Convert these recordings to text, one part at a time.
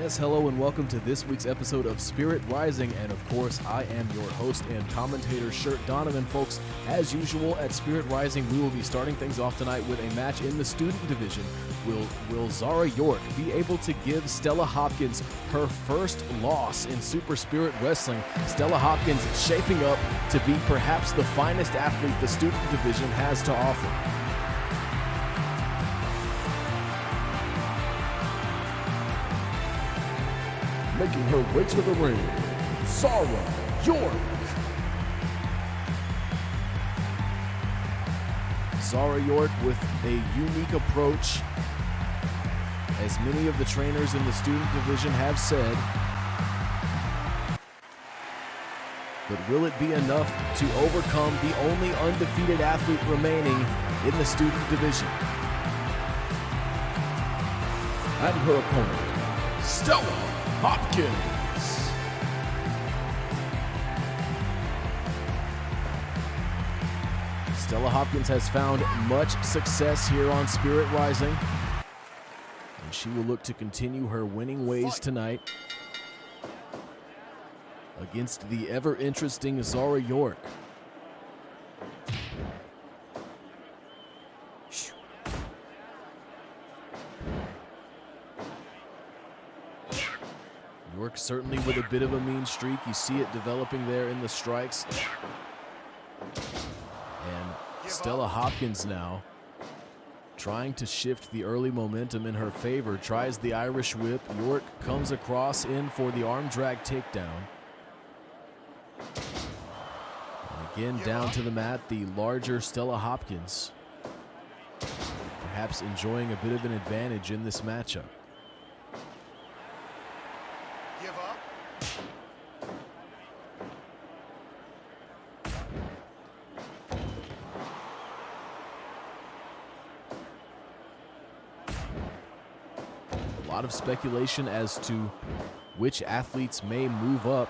Yes, hello and welcome to this week's episode of Spirit Rising, and of course, I am your host and commentator, Shirt Donovan. Folks, as usual at Spirit Rising, we will be starting things off tonight with a match in the student division. Will Zara York be able to give Stella Hopkins her first loss in Super Spirit Wrestling? Stella Hopkins shaping up to be perhaps the finest athlete the student division has to offer. Making her way to the ring, Zara York. Zara York with a unique approach, as many of the trainers in the student division have said. But will it be enough to overcome the only undefeated athlete remaining in the student division? And her opponent, Stella Hopkins. Stella Hopkins has found much success here on Spirit Rising, and she will look to continue her winning ways tonight against the ever-interesting Zara York. York certainly with a bit of a mean streak. You see it developing there in the strikes. And Stella Hopkins now trying to shift the early momentum in her favor. Tries the Irish whip. York comes across in for the arm drag takedown. And again down to the mat, the larger Stella Hopkins. Perhaps enjoying a bit of an advantage in this matchup. A lot of speculation as to which athletes may move up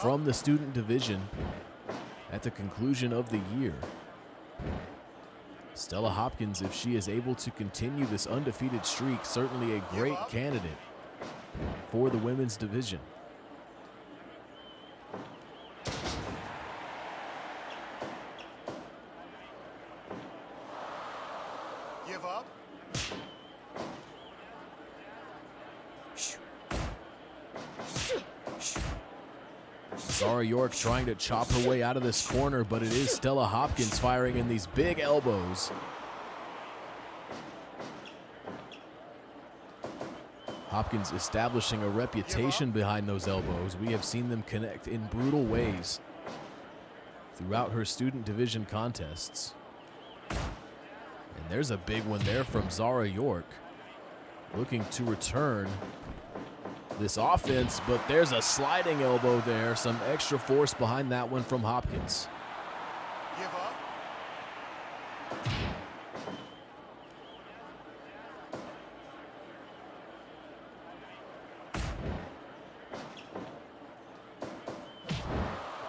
from the student division at the conclusion of the year. Stella Hopkins, if she is able to continue this undefeated streak, certainly a great candidate for the women's division. Zara York trying to chop her way out of this corner, but it is Stella Hopkins firing in these big elbows. Hopkins establishing a reputation behind those elbows. We have seen them connect in brutal ways throughout her student division contests. And there's a big one there from Zara York, looking to return this offense, but there's a sliding elbow there. Some extra force behind that one from Hopkins.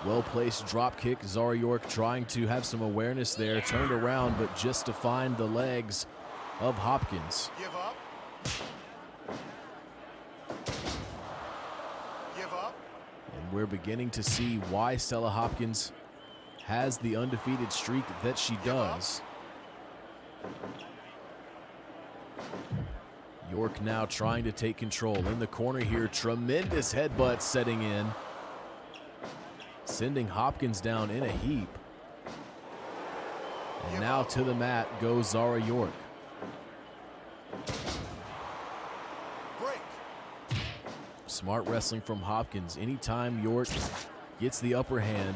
Well-placed drop kick. Zara York trying to have some awareness there. Turned around, but just to find the legs of Hopkins. And we're beginning to see why Stella Hopkins has the undefeated streak that she does. York now trying to take control in the corner here. Tremendous headbutt setting in, sending Hopkins down in a heap. And now to the mat goes Zara York. Smart wrestling from Hopkins. Anytime York gets the upper hand,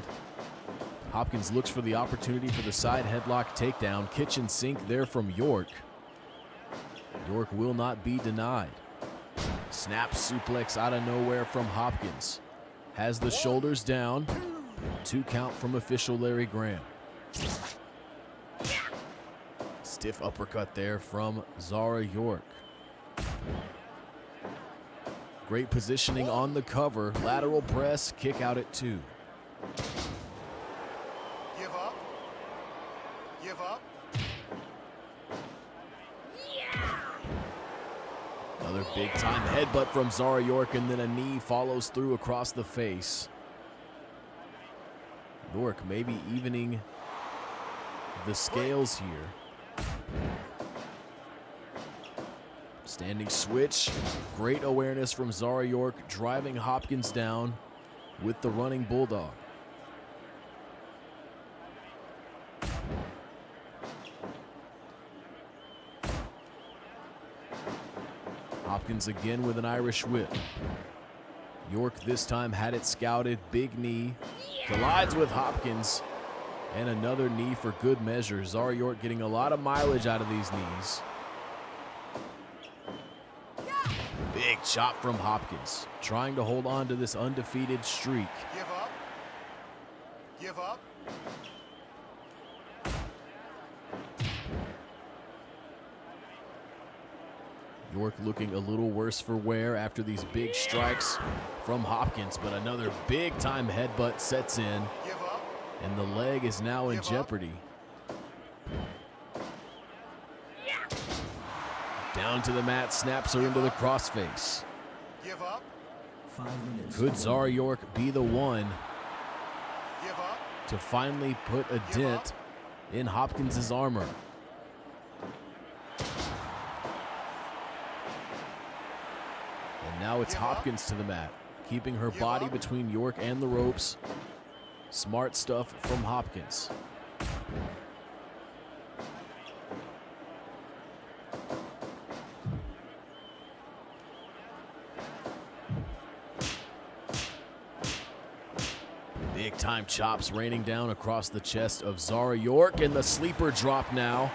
Hopkins looks for the opportunity for the side headlock takedown. Kitchen sink there from York. York will not be denied. Snap suplex out of nowhere from Hopkins. Has the shoulders down. 2 count from official Larry Graham. Stiff uppercut there from Zara York. Great positioning on the cover. Lateral press, kick out at 2. Give up. Another big Big-time headbutt from Zara York, and then a knee follows through across the face. York maybe evening the scales here. Standing switch. Great awareness from Zara York, driving Hopkins down with the running bulldog. Hopkins again with an Irish whip. York this time had it scouted. Big knee. Collides with Hopkins. And another knee for good measure. Zara York getting a lot of mileage out of these knees. Big chop from Hopkins. Trying to hold on to this undefeated streak. Give up. Give up. York looking a little worse for wear after these big strikes from Hopkins, but another big-time headbutt sets in, Give up. and the leg is now in jeopardy. Down to the mat, snaps her into the crossface. Give up. 5 minutes. Could Zara York be the one Give up. to finally put a dent in Hopkins' armor? And now it's Hopkins to the mat, keeping her body between York and the ropes. Smart stuff from Hopkins. Big time chops raining down across the chest of Zara York, and the sleeper drop now.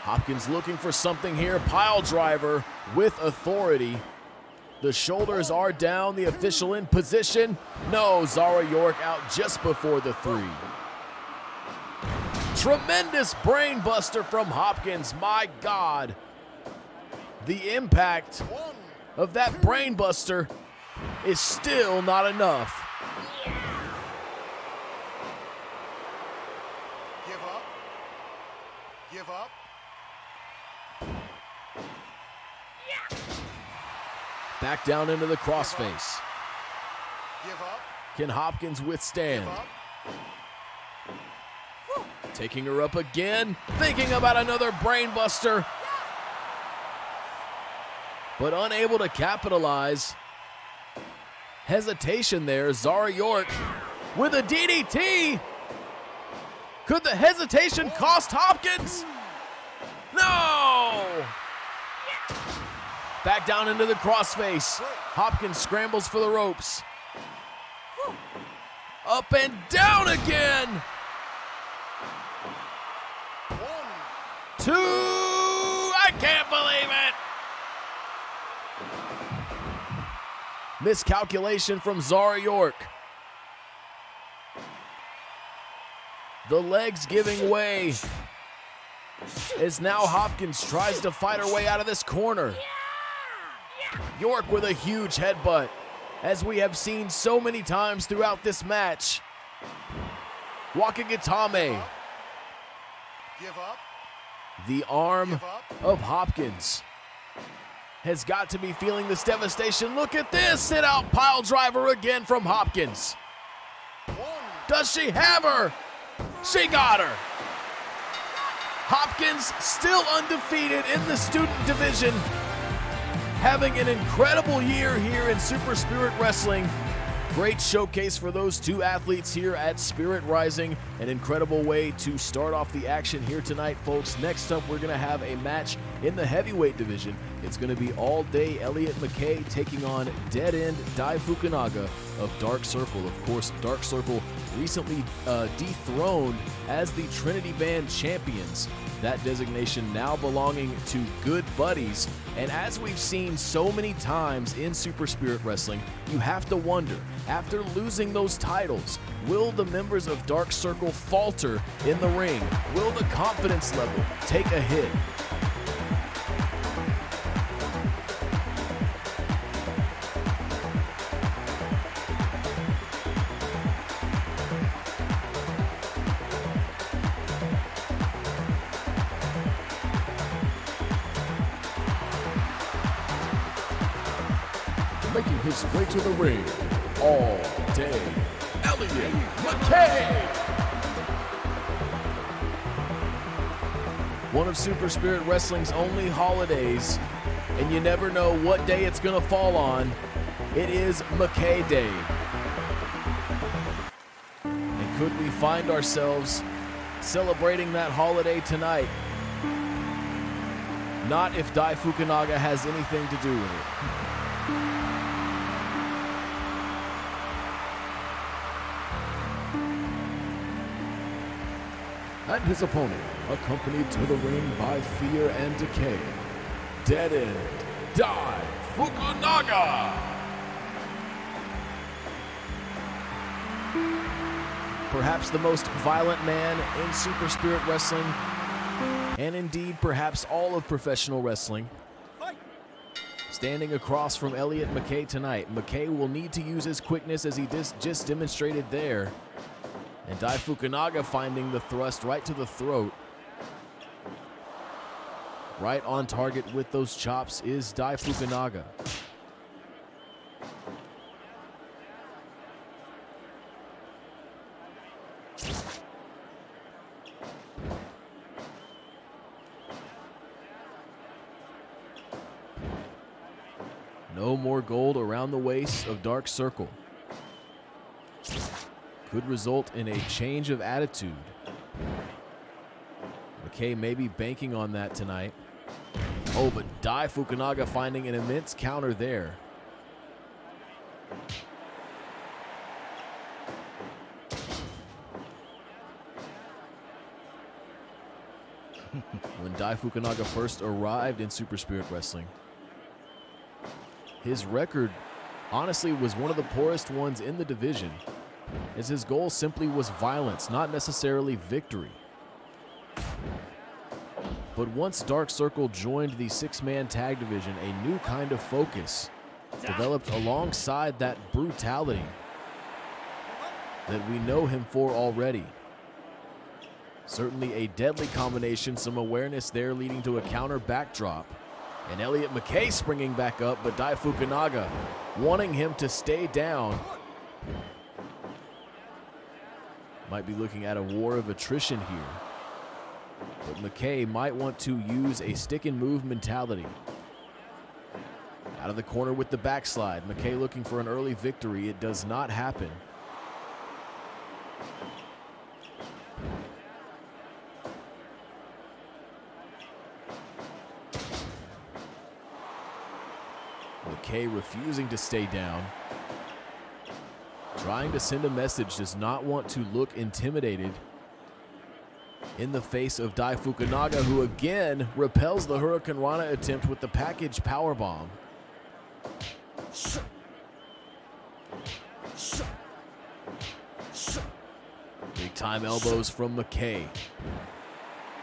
Hopkins looking for something here. Pile driver with authority. The shoulders are down. The official in position. No, Zara York out just before the 3. Tremendous brain buster from Hopkins. My God. The impact of that brain buster is still not enough. Give up. Give up. Back down into the crossface. Give up. Can Hopkins withstand? Give up. Taking her up again, thinking about another brain buster, but unable to capitalize. Hesitation there. Zara York with a DDT. Could the hesitation cost Hopkins? No! Back down into the crossface. Hopkins scrambles for the ropes. Up and down again. 2. I can't believe it. Miscalculation from Zara York. The legs giving way as now Hopkins tries to fight her way out of this corner. York with a huge headbutt, as we have seen so many times throughout this match. Wakagatame. Give up. The arm Give up. of Hopkins has got to be feeling this devastation. Look at this, sit out pile driver again from Hopkins. Does she have her? She got her. Hopkins still undefeated in the student division, having an incredible year here in Super Spirit Wrestling. Great showcase for those two athletes here at Spirit Rising. An incredible way to start off the action here tonight, folks. Next up, we're going to have a match in the heavyweight division. It's going to be All Day Elliott McKay taking on Dead End Dai Fukunaga of Dark Circle. Of course, Dark Circle recently dethroned as the Trinity Band champions. That designation now belonging to Good Buddies. And as we've seen so many times in Super Spirit Wrestling, you have to wonder, after losing those titles, will the members of Dark Circle falter in the ring? Will the confidence level take a hit? Making his way to the ring, All Day Elliot McKay. One of Super Spirit Wrestling's only holidays, and you never know what day it's gonna fall on. It is McKay Day. And could we find ourselves celebrating that holiday tonight? Not if Dai Fukunaga has anything to do with it. And his opponent, accompanied to the ring by fear and decay, Dead End Dai Fukunaga. Perhaps the most violent man in Super Spirit Wrestling, and indeed perhaps all of professional wrestling. Standing across from Elliot McKay tonight, McKay will need to use his quickness as he just demonstrated there. And Dai Fukunaga finding the thrust right to the throat. Right on target with those chops is Dai Fukunaga. No more gold around the waist of Dark Circle. Could result in a change of attitude. McKay may be banking on that tonight. Oh, but Dai Fukunaga finding an immense counter there. When Dai Fukunaga first arrived in Super Spirit Wrestling, his record honestly was one of the poorest ones in the division, as his goal simply was violence, not necessarily victory. But once Dark Circle joined the six-man tag division, a new kind of focus developed alongside that brutality that we know him for already. Certainly a deadly combination, some awareness there leading to a counter backdrop. And Elliot McKay springing back up, but Dai Fukunaga wanting him to stay down. Might be looking at a war of attrition here. But McKay might want to use a stick and move mentality. Out of the corner with the backslide. McKay looking for an early victory. It does not happen. McKay refusing to stay down. Trying to send a message, does not want to look intimidated in the face of Dai Fukunaga, who again repels the Hurricane Rana attempt with the package powerbomb. Big time elbows from McKay.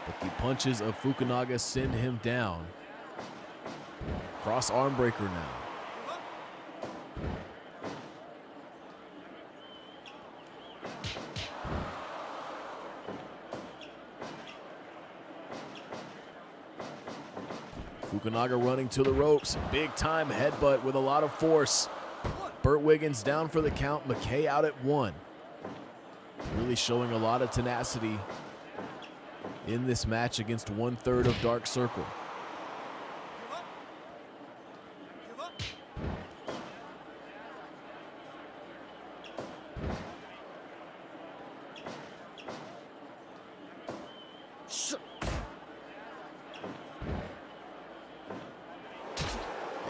But the punches of Fukunaga send him down. Cross arm breaker now. Fukunaga running to the ropes. Big time headbutt with a lot of force. Burt Wiggins down for the count. McKay out at 1. Really showing a lot of tenacity in this match against 1/3 of Dark Circle.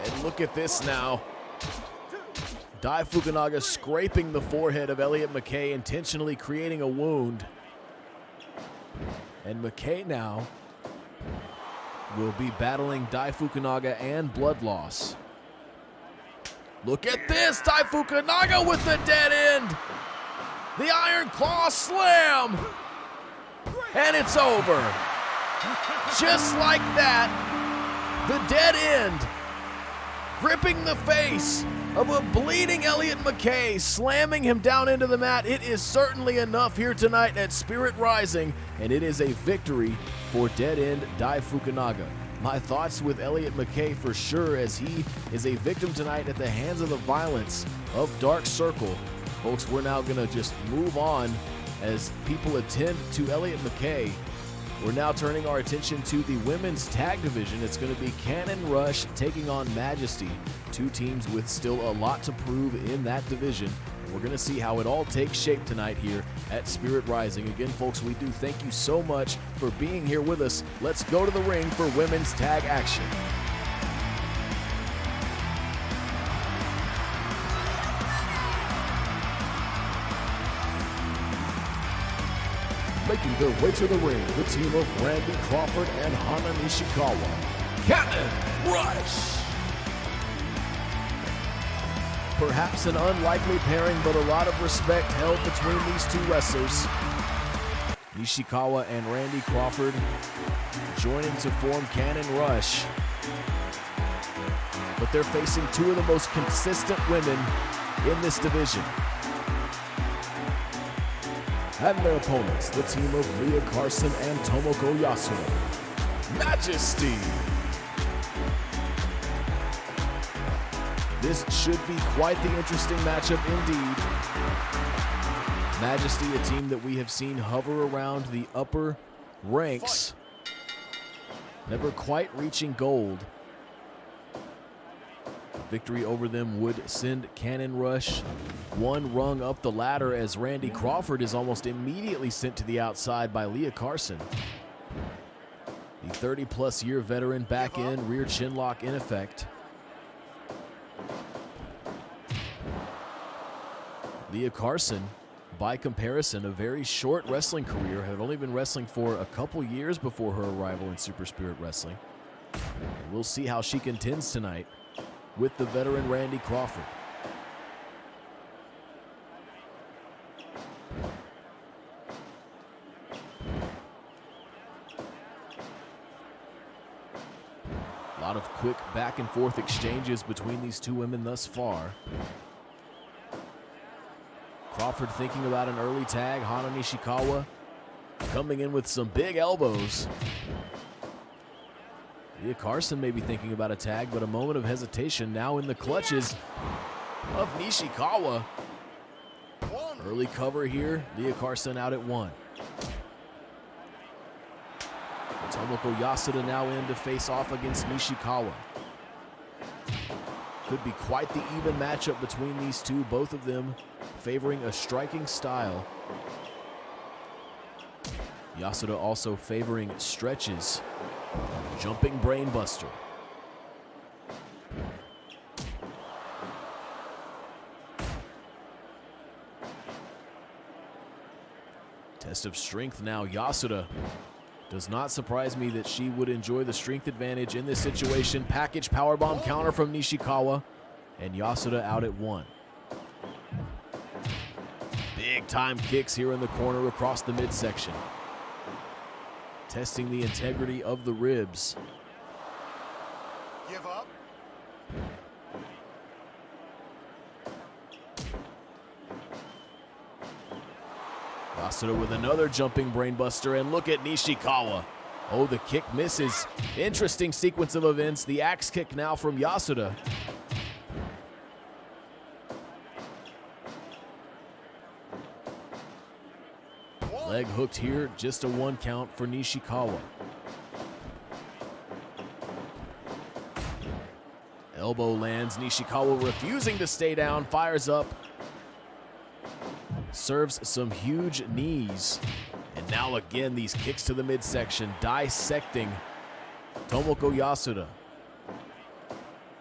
And look at this now. Dai Fukunaga scraping the forehead of Elliot McKay, intentionally creating a wound. And McKay now will be battling Dai Fukunaga and blood loss. Look at this, Dai Fukunaga with the dead end. The Iron Claw slam. And it's over. Just like that, the dead end gripping the face of a bleeding Elliot McKay, slamming him down into the mat. It is certainly enough here tonight at Spirit Rising, and it is a victory for dead end Dai Fukunaga. My thoughts with Elliot McKay for sure, as he is a victim tonight at the hands of the violence of Dark Circle. Folks, we're now going to just move on as people attend to Elliot McKay. We're now turning our attention to the women's tag division. It's going to be Cannon Rush taking on Majesty, two teams with still a lot to prove in that division. We're going to see how it all takes shape tonight here at Spirit Rising. Again, folks, we do thank you so much for being here with us. Let's go to the ring for women's tag action. Making their way to the ring, the team of Randy Crawford and Hana Nishikawa. Cannon Rush! Perhaps an unlikely pairing, but a lot of respect held between these two wrestlers. Nishikawa and Randy Crawford joining to form Cannon Rush. But they're facing two of the most consistent women in this division. And their opponents, the team of Leah Carson and Tomoko Yasuda. Majesty! This should be quite the interesting matchup indeed. Majesty, a team that we have seen hover around the upper ranks, never quite reaching gold. Victory over them would send Cannon Rush one rung up the ladder, as Randy Crawford is almost immediately sent to the outside by Leah Carson. The 30-plus year veteran back in, rear chin lock in effect. Leah Carson, by comparison, a very short wrestling career, had only been wrestling for a couple years before her arrival in Super Spirit Wrestling. And we'll see how she contends tonight with the veteran Randy Crawford. A lot of quick back and forth exchanges between these two women thus far. Crawford thinking about an early tag. Hana Nishikawa coming in with some big elbows. Leah Carson may be thinking about a tag, but a moment of hesitation now in the clutches of Nishikawa. Early cover here. Leah Carson out at one. Tomoko Yasuda now in to face off against Nishikawa. Could be quite the even matchup between these two, both of them favoring a striking style. Yasuda also favoring stretches. Jumping brainbuster. Test of strength now. Yasuda. Does not surprise me that she would enjoy the strength advantage in this situation. Package powerbomb counter from Nishikawa, and Yasuda out at one. Big time kicks here in the corner across the midsection. Testing the integrity of the ribs. Give up. Yasuda with another jumping brainbuster, and look at Nishikawa. Oh, the kick misses. Interesting sequence of events. The axe kick now from Yasuda. Leg hooked here, just a one count for Nishikawa. Elbow lands. Nishikawa refusing to stay down, fires up. Serves some huge knees. And now again, these kicks to the midsection, dissecting Tomoko Yasuda.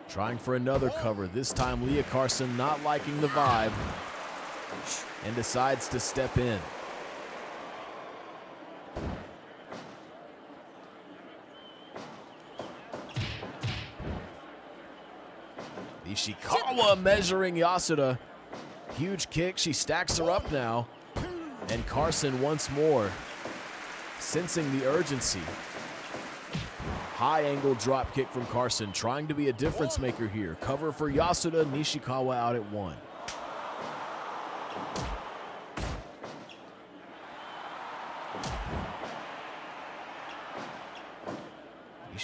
Trying for another cover. This time Leah Carson not liking the vibe and decides to step in. Nishikawa measuring Yasuda. Huge kick, she stacks her up now. And Carson once more, sensing the urgency. High angle drop kick from Carson, trying to be a difference maker here. Cover for Yasuda, Nishikawa out at one.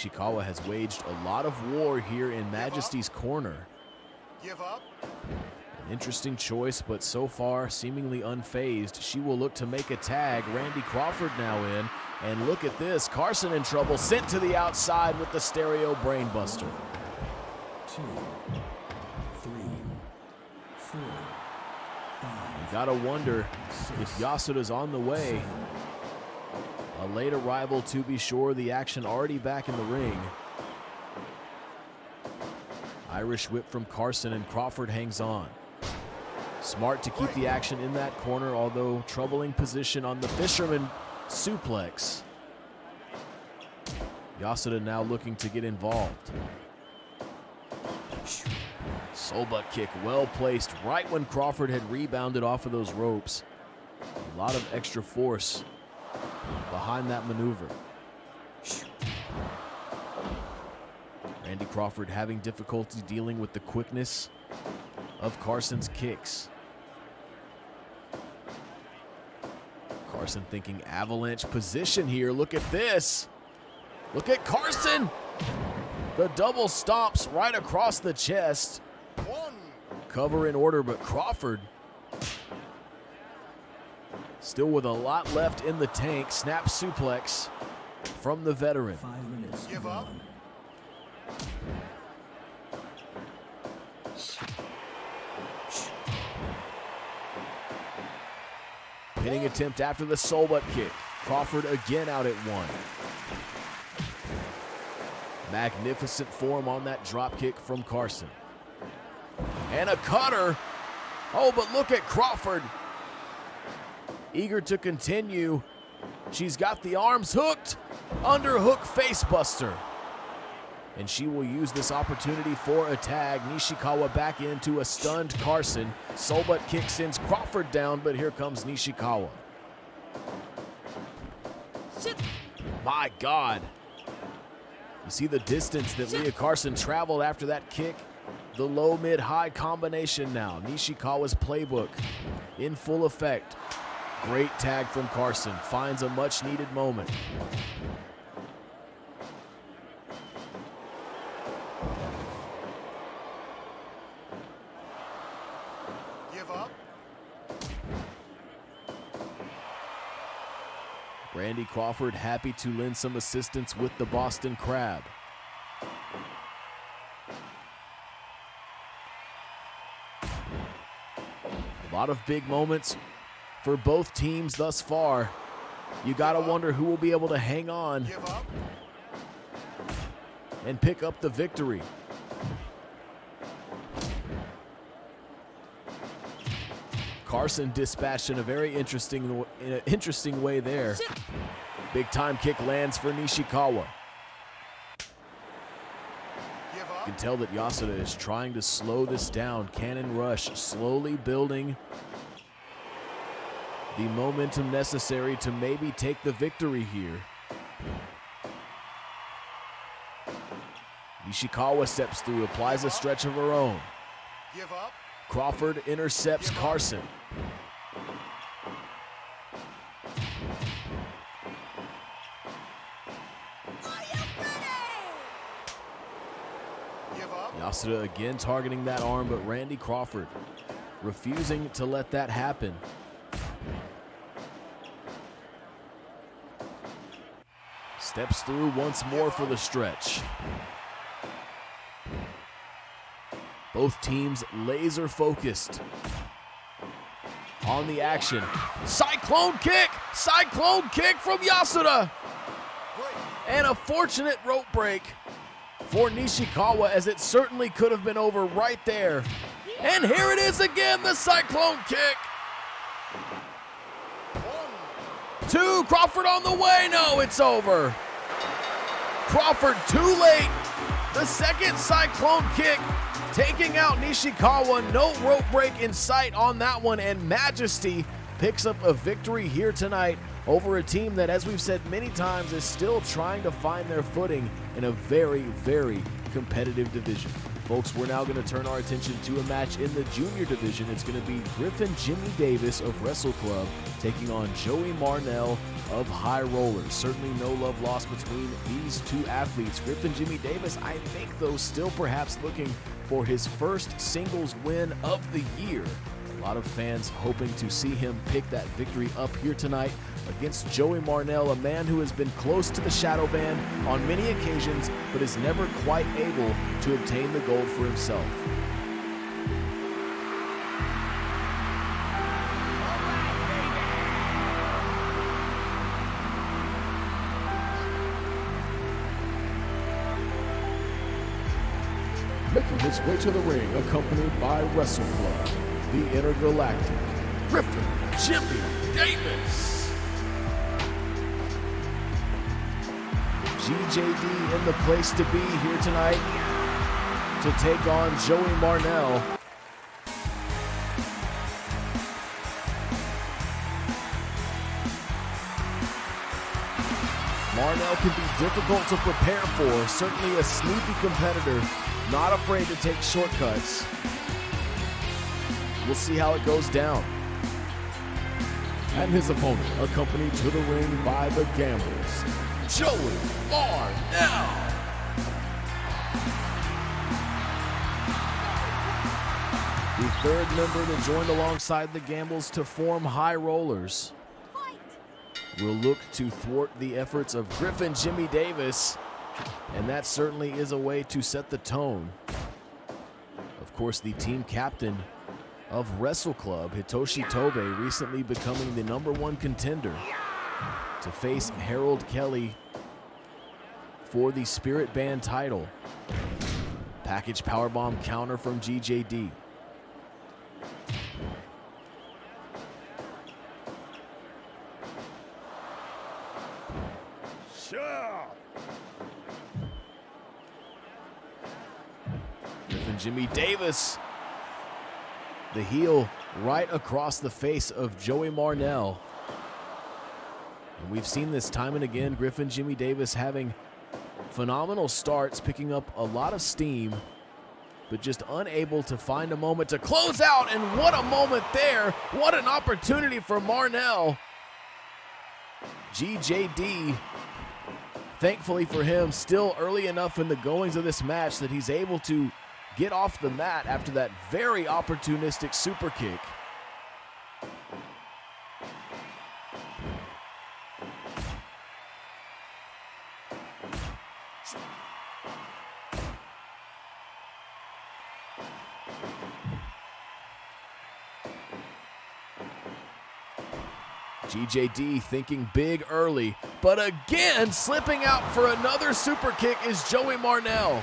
Nishikawa has waged a lot of war here in Majesty's corner. Give up. An interesting choice, but so far seemingly unfazed. She will look to make a tag. Randy Crawford now in. And look at this, Carson in trouble, sent to the outside with the stereo brainbuster. 2, 3, 4, 5. You gotta wonder if Yasuda's on the way. A late arrival to be sure, the action already back in the ring. Irish whip from Carson and Crawford hangs on. Smart to keep the action in that corner, although troubling position on the fisherman suplex. Yasuda now looking to get involved. Soul butt kick well placed right when Crawford had rebounded off of those ropes. A lot of extra force behind that maneuver. Randy Crawford having difficulty dealing with the quickness of Carson's kicks. Carson thinking avalanche position here. Look at this. Look at Carson. The double stomps right across the chest. 1. Cover in order, but Crawford still with a lot left in the tank. Snap suplex from the veteran. 5 minutes. Give up. Pinning attempt after the soul butt kick. Crawford again out at 1. Magnificent form on that drop kick from Carson. And a cutter. Oh, but look at Crawford. Eager to continue. She's got the arms hooked. Underhook face buster. And she will use this opportunity for a tag. Nishikawa back into a stunned Carson. Soul butt kick sends Crawford down, but here comes Nishikawa. Shit. My God. You see the distance that Leah Carson traveled after that kick? The low, mid, high combination now. Nishikawa's playbook in full effect. Great tag from Carson. Finds a much needed moment. Give up. Randy Crawford happy to lend some assistance with the Boston Crab. A lot of big moments for both teams thus far. You gotta wonder who will be able to hang on Give up. and pick up the victory. Carson dispatched in a very interesting way there. Big time kick lands for Nishikawa. Give You up. can tell that Yasuda is trying to slow this down. Cannon rush slowly building the momentum necessary to maybe take the victory here. Nishikawa steps through, applies a stretch of her own. Give up. Crawford intercepts Carson. Give up. Yasuda again targeting that arm, but Randy Crawford refusing to let that happen. Steps through once more for the stretch. Both teams laser focused on the action. Cyclone kick! Cyclone kick from Yasuda! Break. And a fortunate rope break for Nishikawa, as it certainly could have been over right there. And here it is again, the cyclone kick. 2, Crawford on the way. No, it's over. Crawford too late. The second cyclone kick taking out Nishikawa. No rope break in sight on that one, and Majesty picks up a victory here tonight over a team that, as we've said many times, is still trying to find their footing in a very, very competitive division. Folks, we're now going to turn our attention to a match in the junior division. It's going to be Griffin Jimmy Davis of Wrestle Club taking on Joey Marnell of High Rollers. Certainly no love lost between these two athletes. Griffin Jimmy Davis, I think, though, still perhaps looking for his first singles win of the year. A lot of fans hoping to see him pick that victory up here tonight against Joey Marnell, a man who has been close to the shadow band on many occasions, but is never quite able to obtain the gold for himself. Making his way to the ring, accompanied by Wrestle Club, the Intergalactic, Griffin Jimmy Davis. GJD in the place to be here tonight to take on Joey Marnell. Marnell can be difficult to prepare for, certainly a sneaky competitor, not afraid to take shortcuts. We'll see how it goes down. And his opponent, accompanied to the ring by the Gamblers, Joey Marnell. The third member to join alongside the Gambles to form High Rollers. Will look to thwart the efforts of Griffin Jimmy Davis, and that certainly is a way to set the tone. Of course, the team captain of Wrestle Club, Hitoshi Tobe, recently becoming the #1 contender to face Harold Kelly for the Spirit Band title. Package powerbomb counter from GJD. Griffin Jimmy Davis, the heel right across the face of Joey Marnell. And we've seen this time and again, Griffin Jimmy Davis having phenomenal starts, picking up a lot of steam, but just unable to find a moment to close out. And what a moment there. What an opportunity for Marnell. GJD, thankfully for him, still early enough in the goings of this match that he's able to get off the mat after that very opportunistic super kick. GJD thinking big early, but again slipping out for another super kick is Joey Marnell.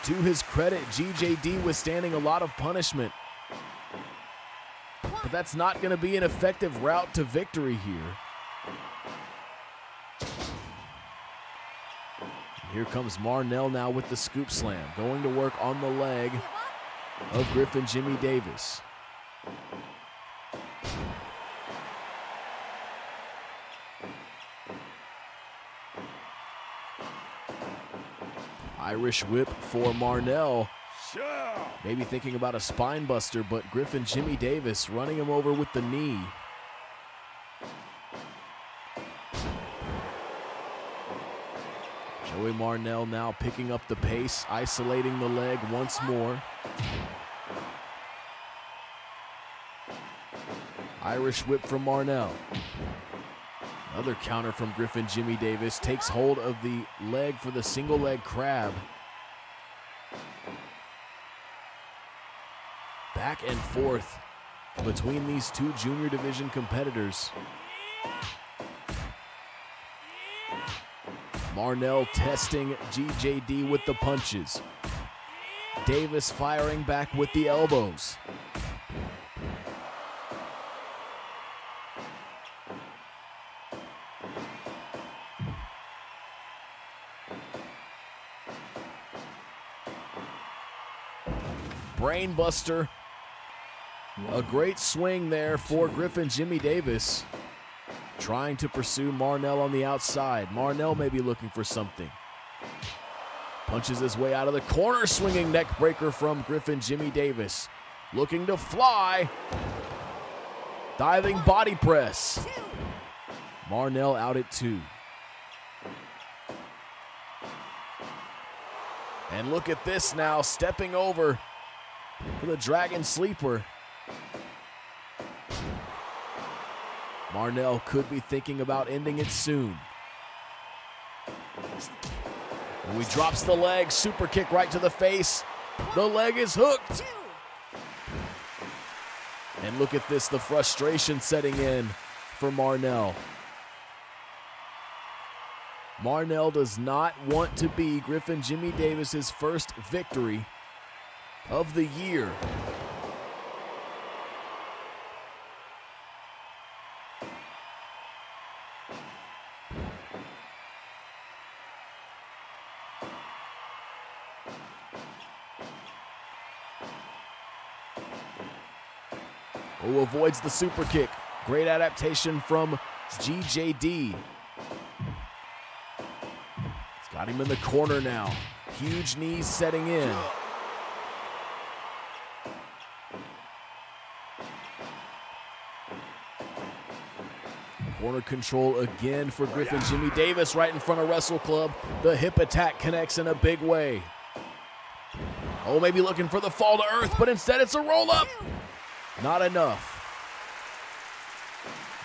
To his credit, GJD withstanding a lot of punishment, but that's not going to be an effective route to victory here. Here comes Marnell now with the scoop slam, going to work on the leg of Griffin Jimmy Davis. Irish whip for Marnell. Maybe thinking about a spine buster, but Griffin Jimmy Davis running him over with the knee. Joey Marnell now picking up the pace, isolating the leg once more. Irish whip from Marnell. Another counter from Griffin Jimmy Davis, takes hold of the leg for the single leg crab. Back and forth between these two junior division competitors. Marnell testing GJD with the punches. Davis firing back with the elbows. Brainbuster. A great swing there for Griffin Jimmy Davis. Trying to pursue Marnell on the outside. Marnell may be looking for something. Punches his way out of the corner, swinging neck breaker from Griffin Jimmy Davis. Looking to fly. Diving body press. Marnell out at 2. And look at this now, stepping over for the Dragon Sleeper. Marnell could be thinking about ending it soon. And he drops the leg, super kick right to the face. The leg is hooked. And look at this, the frustration setting in for Marnell. Marnell does not want to be Griffin Jimmy Davis's first victory of the year. Who avoids the super kick. Great adaptation from GJD. He's got him in the corner now. Huge knees setting in. Corner control again for Griffin Jimmy Davis right in front of Wrestle Club. The hip attack connects in a big way. Oh, maybe looking for the fall to earth, but instead it's a roll up. Not enough.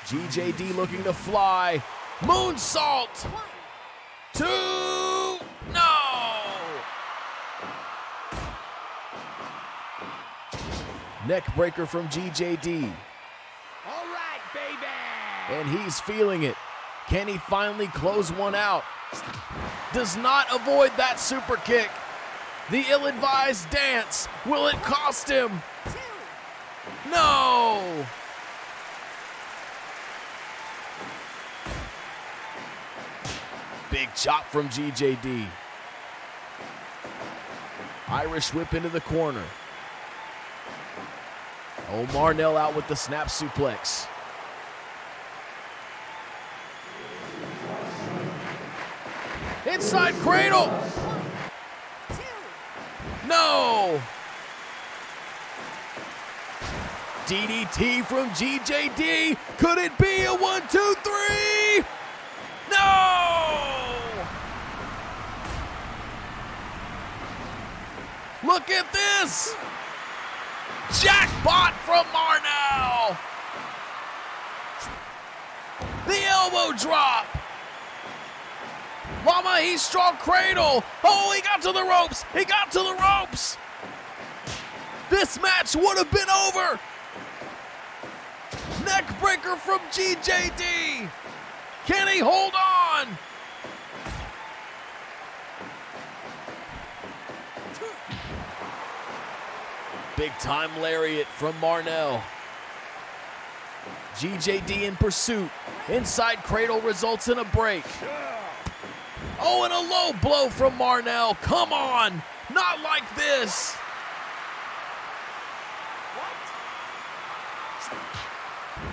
GJD looking to fly. Moonsault. 2. No. Neck breaker from GJD. All right, baby. And he's feeling it. Can he finally close one out? Does not avoid that super kick. The ill-advised dance. Will it cost him? No! Big chop from GJD. Irish whip into the corner. Oh, Marnell out with the snap suplex. Inside cradle! No! DDT from GJD. Could it be a 1, 2, 3? No! Look at this! Jackpot from Marnell! The elbow drop! Mama, he's strong cradle! Oh, he got to the ropes! He got to the ropes! This match would have been over! Neck breaker from GJD! Can he hold on? Big time lariat from Marnell. GJD in pursuit. Inside cradle results in a break. Oh, and a low blow from Marnell. Come on, not like this.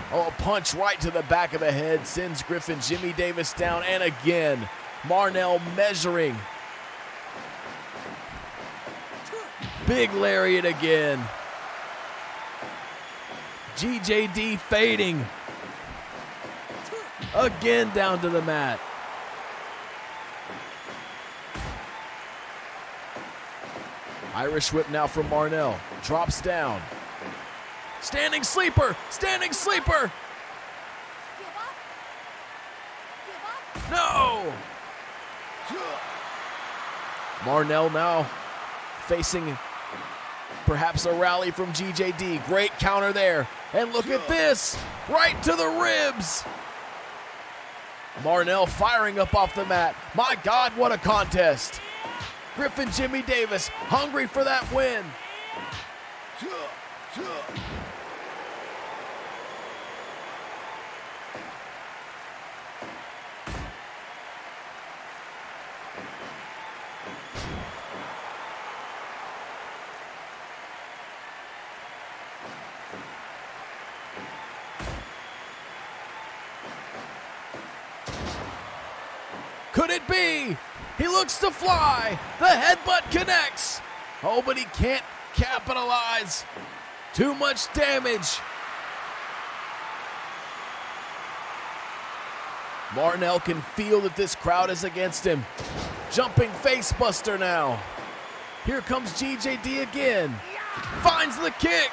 Oh, a punch right to the back of the head sends Griffin Jimmy Davis down, and again, Marnell measuring. Big lariat again. GJD fading. Again down to the mat. Irish whip now from Marnell. Drops down. Standing sleeper! Standing sleeper! No! Marnell now facing perhaps a rally from GJD. Great counter there. And look at this! Right to the ribs! Marnell firing up off the mat. My God, what a contest! Griffin Jimmy Davis hungry for that win. Could it be? He He looks to fly. The headbutt connects. Oh, but he can't capitalize. Too much damage. Marnell can feel that this crowd is against him. Jumping facebuster now. Here comes GJD again. Finds the kick.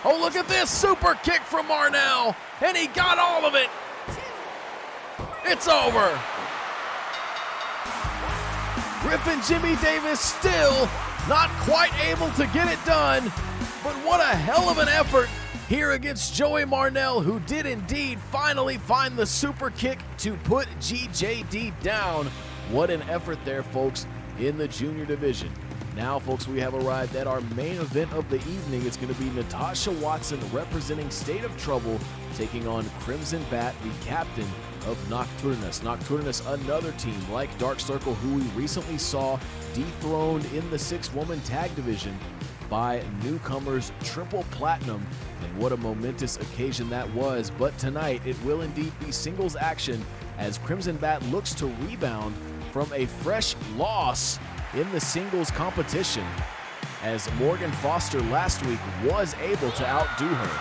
Oh, look at this super kick from Marnell. And he got all of it. It's over. Griffin Jimmy Davis still not quite able to get it done. But what a hell of an effort here against Joey Marnell, who did indeed finally find the super kick to put GJD down. What an effort there, folks, in the junior division. Now, folks, we have arrived at our main event of the evening. It's going to be Natasha Watson representing State of Trouble, taking on Crimson Bat, the captain of Nocturnus. Nocturnus, another team like Dark Circle, who we recently saw dethroned in the 6-woman tag division by newcomers Triple Platinum, and what a momentous occasion that was. But tonight, it will indeed be singles action as Crimson Bat looks to rebound from a fresh loss in the singles competition, as Morgan Foster last week was able to outdo her.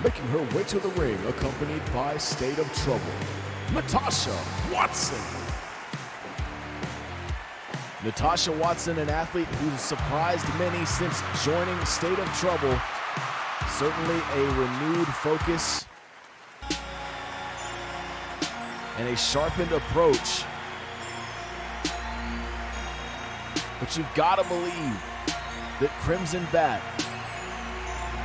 Making her way to the ring, accompanied by State of Trouble, Natasha Watson. Natasha Watson, an athlete who's surprised many since joining State of Trouble. Certainly a renewed focus and a sharpened approach. But you've got to believe that Crimson Bat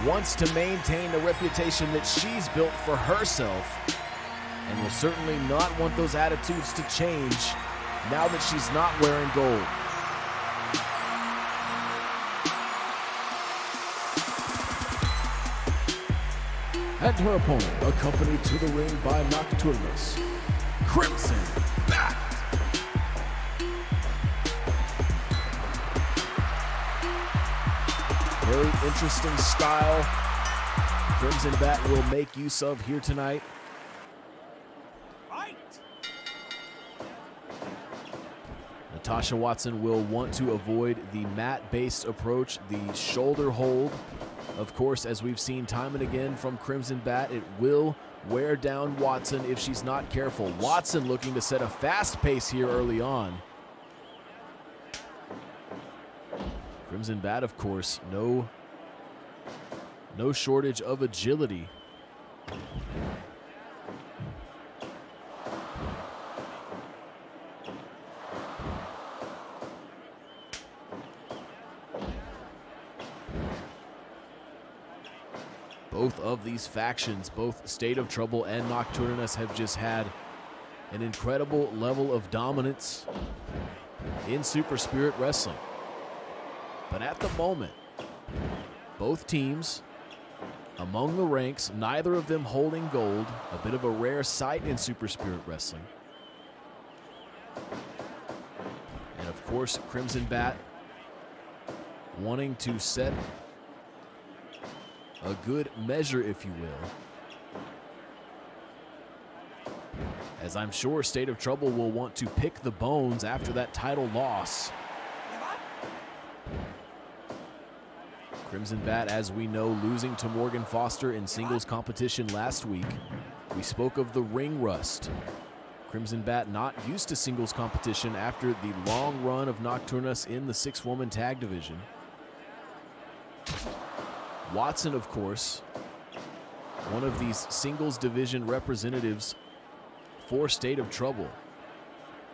wants to maintain the reputation that she's built for herself, and will certainly not want those attitudes to change now that she's not wearing gold. And her opponent, accompanied to the ring by Nocturnus, Crimson Bat. Very interesting style Crimson Bat will make use of here tonight. Natasha Watson will want to avoid the mat-based approach, the shoulder hold. Of course, as we've seen time and again from Crimson Bat, it will wear down Watson if she's not careful. Watson looking to set a fast pace here early on. Crimson Bat, of course, no shortage of agility. Both of these factions, both State of Trouble and Nocturnus, have just had an incredible level of dominance in Super Spirit Wrestling. But at the moment, both teams among the ranks, neither of them holding gold, a bit of a rare sight in Super Spirit Wrestling. And of course, Crimson Bat wanting to set a good measure, if you will, as I'm sure State of Trouble will want to pick the bones after that title loss. Crimson Bat, as we know, losing to Morgan Foster in singles competition last week. We spoke of the ring rust. Crimson Bat not used to singles competition after the long run of Nocturnus in the 6-woman tag division. Watson, of course, one of these singles division representatives for State of Trouble.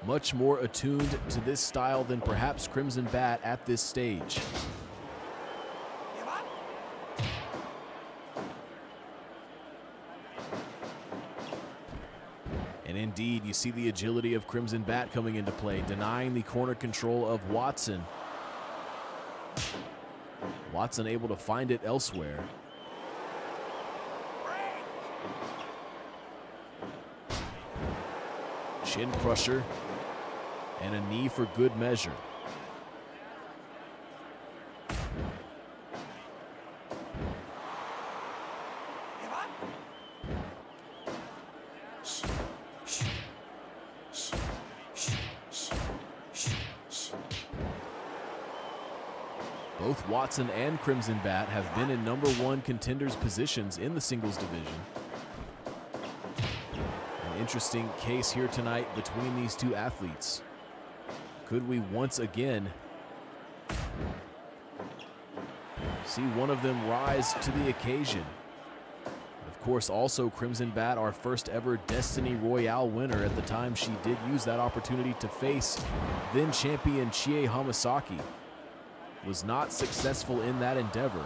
Much more attuned to this style than perhaps Crimson Bat at this stage. And indeed, you see the agility of Crimson Bat coming into play, denying the corner control of Watson. Watson able to find it elsewhere. Shin crusher and a knee for good measure. Both Watson and Crimson Bat have been in #1 contenders positions in the singles division. An interesting case here tonight between these two athletes. Could we once again see one of them rise to the occasion? Of course, also Crimson Bat, our first ever Destiny Royale winner at the time she did use that opportunity to face then champion Chie Hamasaki. Was not successful in that endeavor.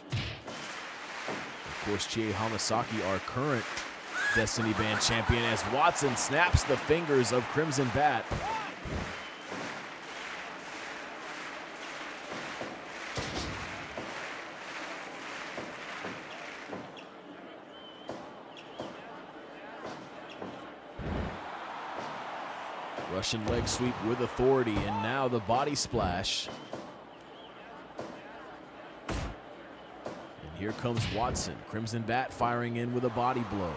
Of course, Chie Hamasaki, our current Destiny Band champion, as Watson snaps the fingers of Crimson Bat. Russian leg sweep with authority, and now the body splash. And here comes Watson. Crimson Bat firing in with a body blow.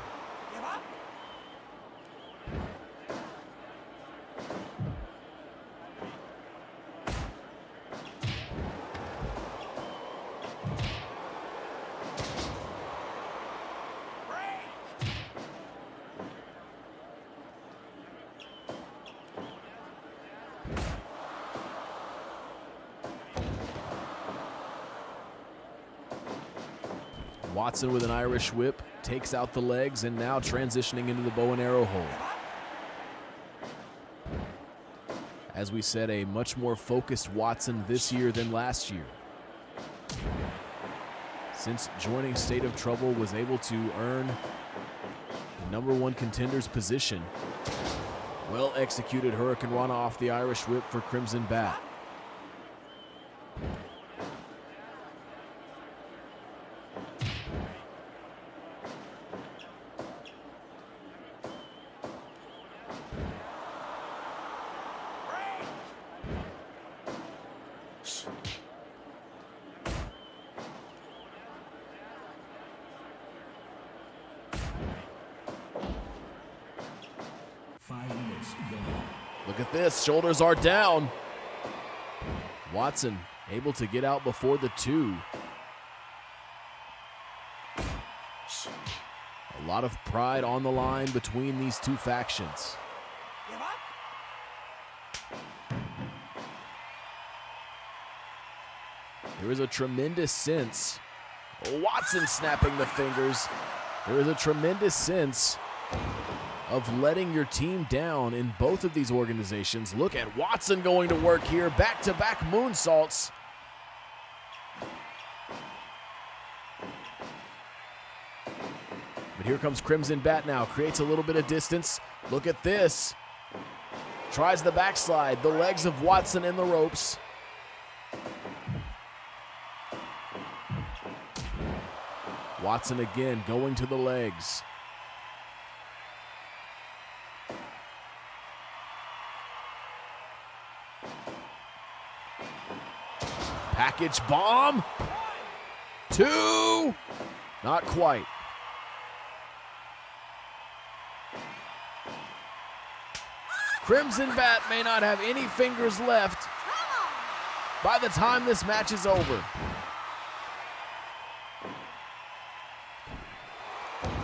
Watson with an Irish whip, takes out the legs, and now transitioning into the bow and arrow hold. As we said, a much more focused Watson this year than last year. Since joining State of Trouble, was able to earn the #1 contender's position. Well executed Hurricane Rana off the Irish whip for Crimson Bat. Look at this, shoulders are down. Watson able to get out before the 2. A lot of pride on the line between these two factions. There is a tremendous sense. Watson snapping the fingers. There is a tremendous sense of letting your team down in both of these organizations. Look at Watson going to work here. Back-to-back moonsaults. But here comes Crimson Bat now. Creates a little bit of distance. Look at this. Tries the backslide. The legs of Watson in the ropes. Watson again going to the legs. Package bomb. 2. Not quite. Crimson Bat may not have any fingers left by the time this match is over.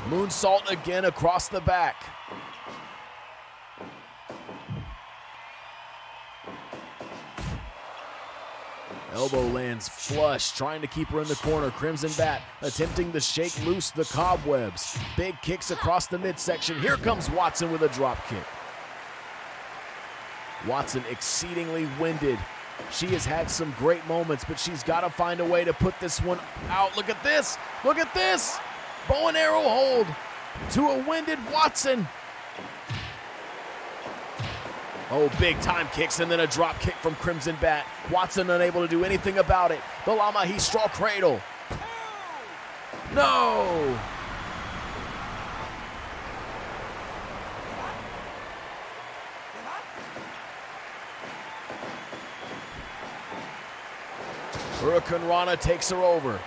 Moonsault again across the back. Elbow lands flush, trying to keep her in the corner. Crimson Bat attempting to shake loose the cobwebs. Big kicks across the midsection. Here comes Watson with a drop kick. Watson exceedingly winded. She has had some great moments, but she's got to find a way to put this one out. Look at this. Look at this. Bow and arrow hold to a winded Watson. Oh, big time kicks and then a drop kick from Crimson Bat. Watson unable to do anything about it. The Lamahi straw cradle. No! Hurricane Rana takes her over.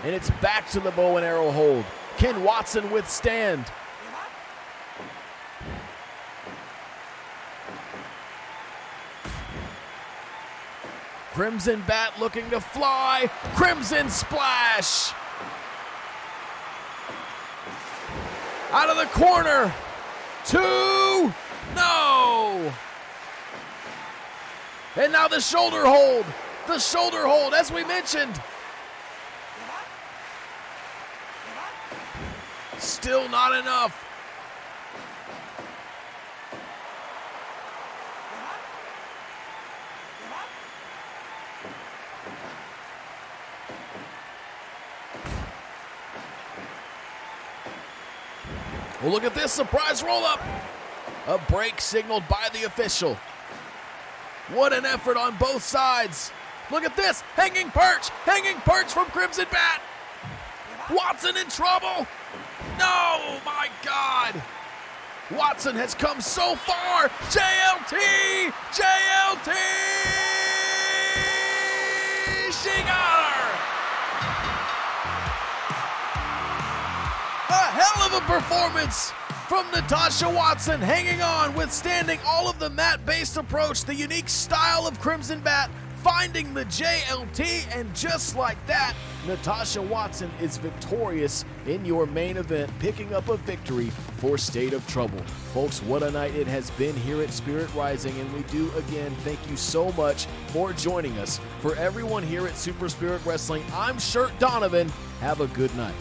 And it's back to the bow and arrow hold. Can Watson withstand? Crimson Bat looking to fly. Crimson Splash. Out of the corner. 2. No. And now the shoulder hold. The shoulder hold, as we mentioned. Still not enough. Well, look at this surprise roll-up. A break signaled by the official. What an effort on both sides. Look at this, hanging perch from Crimson Bat. Watson in trouble. No, my God. Watson has come so far. JLT. She got her. A hell of a performance from Natasha Watson, hanging on, withstanding all of the mat-based approach, the unique style of Crimson Bat, finding the JLT, and just like that, Natasha Watson is victorious in your main event, picking up a victory for State of Trouble. Folks, what a night it has been here at Spirit Rising, and we do again thank you so much for joining us. For everyone here at Super Spirit Wrestling, I'm Shirt Donovan. Have a good night.